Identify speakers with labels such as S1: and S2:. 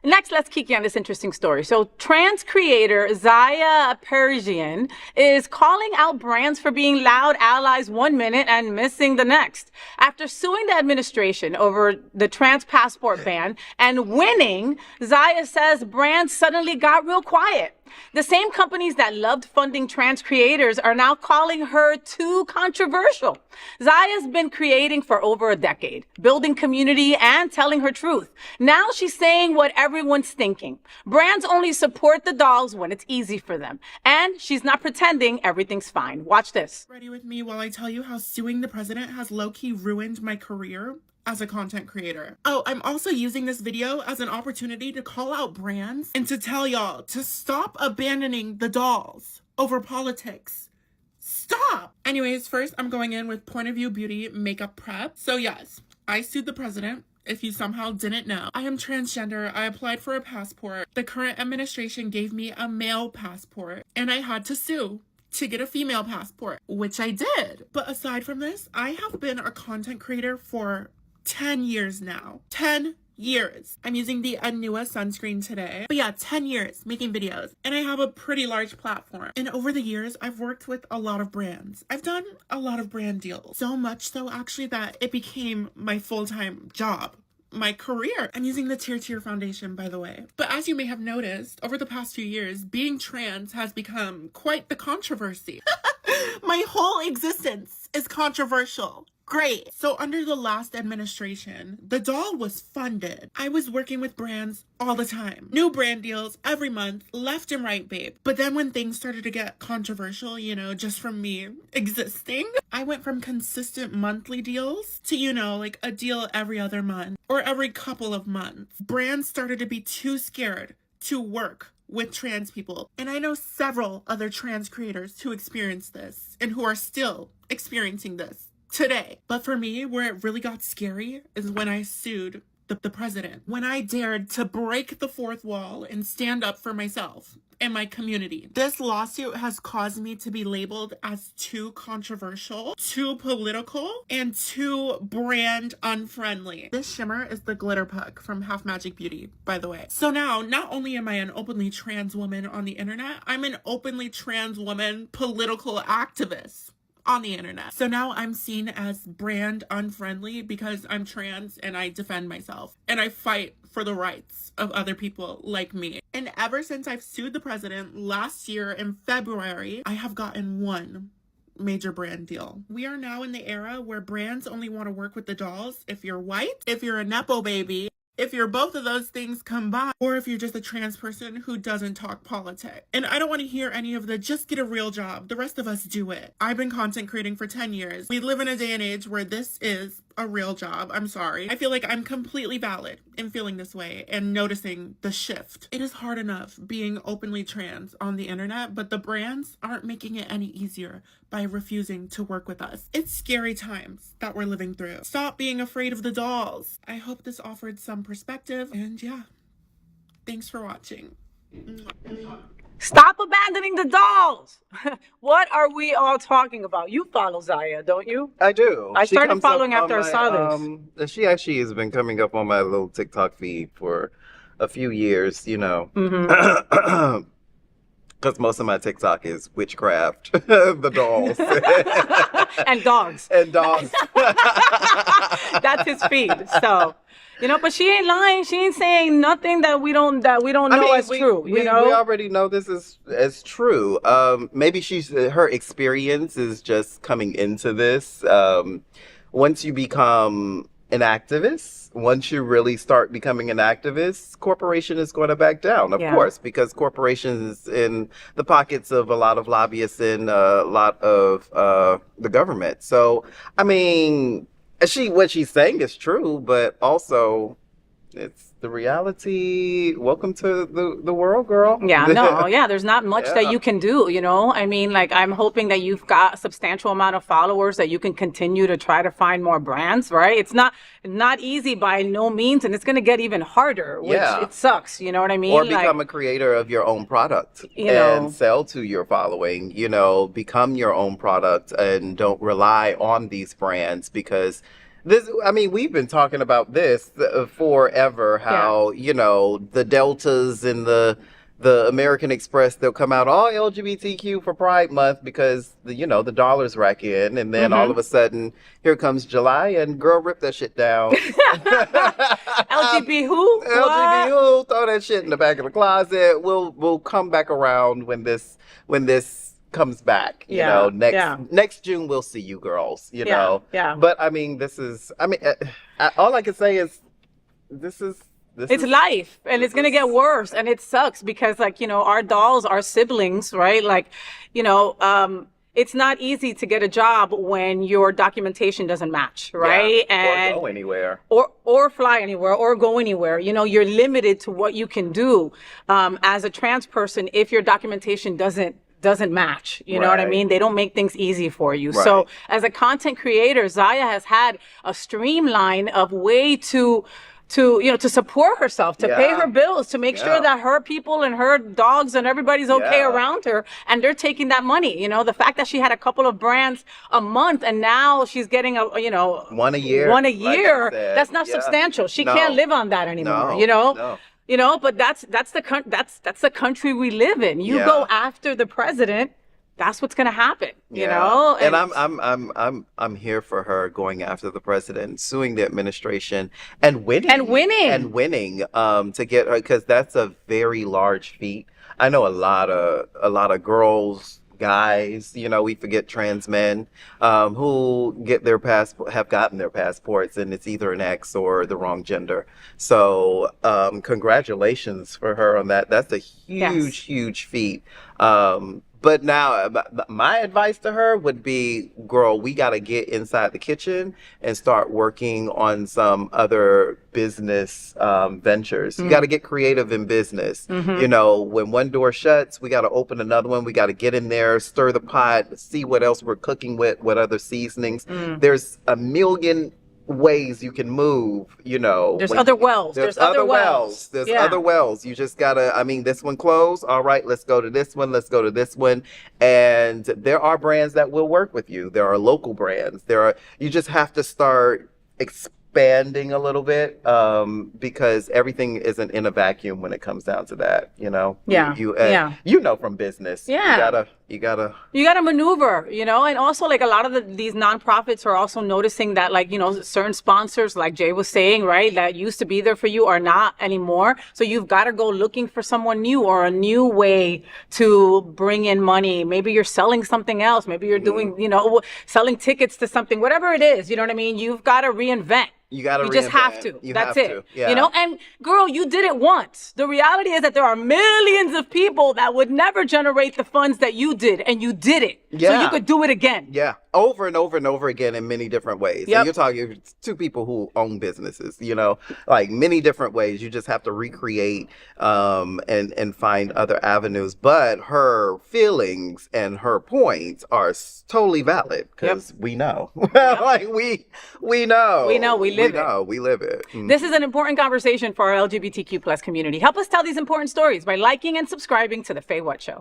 S1: Next, let's kiki on this interesting story. So trans creator Zaya Persian is calling out brands for being loud allies 1 minute and missing the next. After suing the administration over the trans passport ban and winning, Zaya says brands suddenly got real quiet. The same companies that loved funding trans creators are now calling her too controversial. Zaya's been creating for over a decade, building community and telling her truth. Now she's saying what everyone's thinking. Brands only support the dolls when it's easy for them. And she's not pretending everything's fine. Watch this.
S2: Ready with me while I tell you how suing the president has low-key ruined my career as a content creator. Oh, I'm also using this video as an opportunity to call out brands and to tell y'all to stop abandoning the dolls over politics. Stop! Anyways, first I'm going in with point of view beauty makeup prep. So yes, I sued the president. If you somehow didn't know, I am transgender. I applied for a passport. The current administration gave me a male passport and I had to sue to get a female passport, which I did. But aside from this, I have been a content creator for 10 years now. 10 years. I'm using the Anua sunscreen today. But yeah, 10 years making videos. And I have a pretty large platform. And over the years, I've worked with a lot of brands. I've done a lot of brand deals. So much so actually that it became my full-time job. My career. I'm using the Tier foundation, by the way. But as you may have noticed, over the past few years, being trans has become quite the controversy. My whole existence is controversial. Great. So under the last administration, the doll was funded. I was working with brands all the time. New brand deals every month, left and right, babe. But then when things started to get controversial, you know, just from me existing, I went from consistent monthly deals to, you know, like a deal every other month or every couple of months. Brands started to be too scared to work with trans people. And I know several other trans creators who experienced this and who are still experiencing this today. But for me, where it really got scary is when I sued the president. When I dared to break the fourth wall and stand up for myself and my community. This lawsuit has caused me to be labeled as too controversial, too political, and too brand unfriendly. This shimmer is the glitter puck from Half Magic Beauty, by the way. So now, not only am I an openly trans woman on the internet, I'm an openly trans woman political activist on the internet. So now I'm seen as brand unfriendly because I'm trans and I defend myself and I fight for the rights of other people like me. And ever since I've sued the president last year in February, I have gotten one major brand deal. We are now in the era where brands only want to work with the dolls if you're white, if you're a Nepo baby, if you're both of those things combined, or if you're just a trans person who doesn't talk politics. And I don't want to hear any of the just get a real job. The rest of us do it. I've been content creating for 10 years. We live in a day and age where this is a real job. I'm sorry. I feel like I'm completely valid in feeling this way and noticing the shift. It is hard enough being openly trans on the internet, but the brands aren't making it any easier by refusing to work with us. It's scary times that we're living through. Stop being afraid of the dolls. I hope this offered some perspective, and yeah, thanks for watching.
S1: Stop abandoning the dolls. What are we all talking about? You follow Zaya, don't you?
S3: I do.
S1: I started following after I saw this.
S3: She actually has been coming up on my little TikTok feed for a few years, you know. Because most of my TikTok is witchcraft, the dolls.
S1: And dogs.
S3: And dogs.
S1: That's his feed. So, you know, but she ain't lying. She ain't saying nothing that we don't know as true.
S3: We already know this is as true. Maybe her experience is just coming into this. Once you become an activist, once you really start becoming an activist, corporation is going to back down, of course, because corporations in the pockets of a lot of lobbyists and a lot of the government. So, I mean, what she's saying is true, but also it's the reality. Welcome to the world, girl.
S1: Yeah, no, yeah, there's not much that you can do, you know? I mean, like, I'm hoping that you've got a substantial amount of followers that you can continue to try to find more brands, right? It's not easy by no means, and it's going to get even harder, which it sucks, you know what I mean?
S3: Or become a creator of your own product and sell to your following, you know, become your own product and don't rely on these brands because This, I mean, we've been talking about this forever. How the Deltas and the American Express, they'll come out all LGBTQ for Pride Month because the dollars rack in, and then all of a sudden here comes July and girl, rip that shit down.
S1: LGB who?
S3: LGB who? Throw that shit in the back of the closet. We'll come back around when this comes back. Next June we'll see you girls.
S1: Yeah.
S3: But I mean, all I can say is this is
S1: life, and it's gonna get worse, and it sucks because our dolls are siblings, right? It's not easy to get a job when your documentation doesn't match, right?
S3: And or go anywhere,
S1: or fly anywhere, or go anywhere. You're limited to what you can do as a trans person if your documentation doesn't match. You know what I mean? They don't make things easy for you. Right. So as a content creator, Zaya has had a streamline of way to support herself, to pay her bills, to make sure that her people and her dogs and everybody's okay around her, and they're taking that money. The fact that she had a couple of brands a month and now she's getting
S3: one a year,
S1: like that's not substantial. She can't live on that anymore. No. But that's the country we live in. You go after the president, that's what's going to happen, you know?
S3: And I'm here for her going after the president, suing the administration and winning to get her, because that's a very large feat. I know a lot of girls, guys, we forget trans men who have gotten their passports, and it's either an X or the wrong gender. So congratulations for her on that. That's a huge feat. But now, my advice to her would be, girl, we got to get inside the kitchen and start working on some other business ventures. You got to get creative in business. When one door shuts, we got to open another one. We got to get in there, stir the pot, see what else we're cooking with, what other seasonings. There's a million ways you can move,
S1: There's other wells.
S3: There's other wells. You just gotta, this one closed. All right, let's go to this one. Let's go to this one. And there are brands that will work with you. There are local brands. You just have to start expanding a little bit, because everything isn't in a vacuum when it comes down to that, from business. You gotta
S1: maneuver, and also a lot of these nonprofits are also noticing that certain sponsors, like Jay was saying, right, that used to be there for you are not anymore. So you've got to go looking for someone new or a new way to bring in money. Maybe you're selling something else. Maybe you're doing, selling tickets to something, whatever it is, you know what I mean? You've got to reinvent. You just have to. That's it. And girl, you did it once. The reality is that there are millions of people that would never generate the funds that you did, and you did it. So you could do it again.
S3: Over and over and over again in many different ways. And you're talking to people who own businesses, many different ways. You just have to recreate and find other avenues. But her feelings and her points are totally valid, because we know. We know. We live it.
S1: This is an important conversation for our LGBTQ+ community. Help us tell these important stories by liking and subscribing to The Faye What Show.